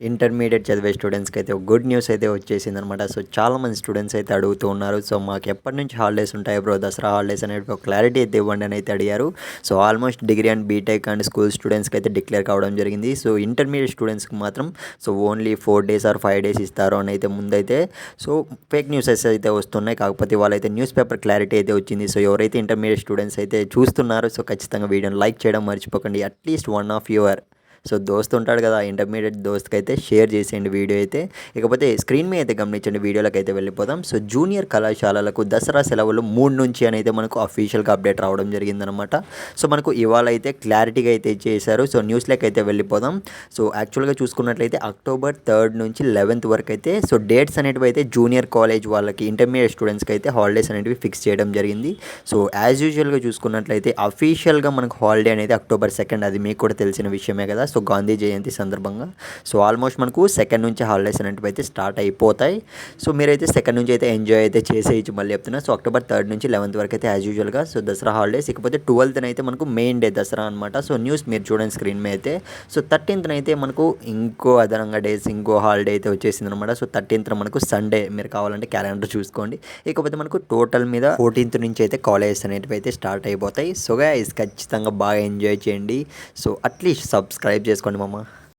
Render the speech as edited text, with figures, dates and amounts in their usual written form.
Intermediate చదివే స్టూడెంట్స్కి అయితే ఒక గుడ్ న్యూస్ అయితే వచ్చేసిందనమాట. సో చాలామంది స్టూడెంట్స్ అయితే అడుగుతూ ఉన్నారు. సో మాకు ఎప్పటి నుంచి హాలిడేస్ ఉంటాయి బ్రో, దసరా హాలిడేస్ అనేది ఒక క్లారిటీ అయితే ఇవ్వండి అని అయితే అడిగారు. So almost degree and BTech and school స్టూడెంట్స్కి అయితే డిక్లేర్ కావడం జరిగింది. సో ఇంటర్మీడియట్ స్టూడెంట్స్కి మాత్రం so only 4 days or 5 days ఇస్తారు అని అయితే ముందైతే సో ఫేక్ న్యూసెస్ అయితే వస్తున్నాయి. కాకపోతే వాళ్ళైతే న్యూస్ పేపర్ క్లారిటీ అయితే వచ్చింది. సో ఎవరైతే ఇంటర్మీడియట్ స్టూడెంట్స్ అయితే చూస్తున్నారో సో ఖచ్చితంగా వీడియోని లైక్ చేయడం మర్చిపోకండి. At least one of your so దోస్త్ ఉంటాడు కదా, ఇంటర్మీడియట్ దోస్త్కి అయితే షేర్ చేసేయండి వీడియో అయితే. ఇకపోతే స్క్రీన్ మీద అయితే గమనించండి, వీడియోలోకి అయితే వెళ్ళిపోదాం. సో జూనియర్ కళాశాలలకు దసరా సెలవులు 3 నుంచి అని అయితే మనకు అఫీషియల్గా అప్డేట్ రావడం జరిగిందనమాట. సో మనకు ఇవాళ అయితే క్లారిటీగా అయితే చేశారు. సో న్యూస్లోకి అయితే వెళ్ళిపోదాం. సో యాక్చువల్గా చూసుకున్నట్లయితే October 3rd నుంచి 11th వరకు అయితే సో డేట్స్ అనేటివి అయితే జూనియర్ కాలేజ్ వాళ్ళకి, ఇంటర్మీడియట్ స్టూడెంట్స్కి అయితే హాలిడేస్ అనేటివి ఫిక్స్ చేయడం జరిగింది. సో యాజ్ యూజువల్గా చూసుకున్నట్లయితే అఫీషియల్గా మనకు హాలిడే అనేది October 2nd, అది మీకు కూడా తెలిసిన విషయమే కదా. సో గాంధీ జయంతి సందర్భంగా సో ఆల్మోస్ట్ మనకు 2nd నుంచి హాలిడేస్ అనేటివి అయితే స్టార్ట్ అయిపోతాయి. సో మీరైతే 2nd నుంచి అయితే ఎంజాయ్ అయితే చేసేయచ్చు. మళ్ళీ చెప్తున్నా, సో October 3rd నుంచి 11th వరకు అయితే యాజ్ యూజువల్గా సో దసరా హాలిడేస్. ఇకపోతే 12th అయితే మనకు మెయిన్ డే దసరా అనమాట. సో న్యూస్ మీరు చూడండి స్క్రీన్ మీద అయితే. సో 13th అయితే మనకు ఇంకో అదనంగా డేస్, ఇంకో హాలిడే అయితే వచ్చేసింది అనమాట. సో 13th మనకు సండే, మీరు కావాలంటే క్యాలెండర్ చూసుకోండి. ఇకపోతే మనకు టోటల్ మీద 14th నుంచి అయితే కాలేజెస్ అనేటివి అయితే స్టార్ట్ అయిపోతాయి. సో గైస్ ఖచ్చితంగా బాగా ఎంజాయ్ చేయండి. సో అట్లీస్ట్ సబ్స్క్రైబ్ చేసుకోండి మామ.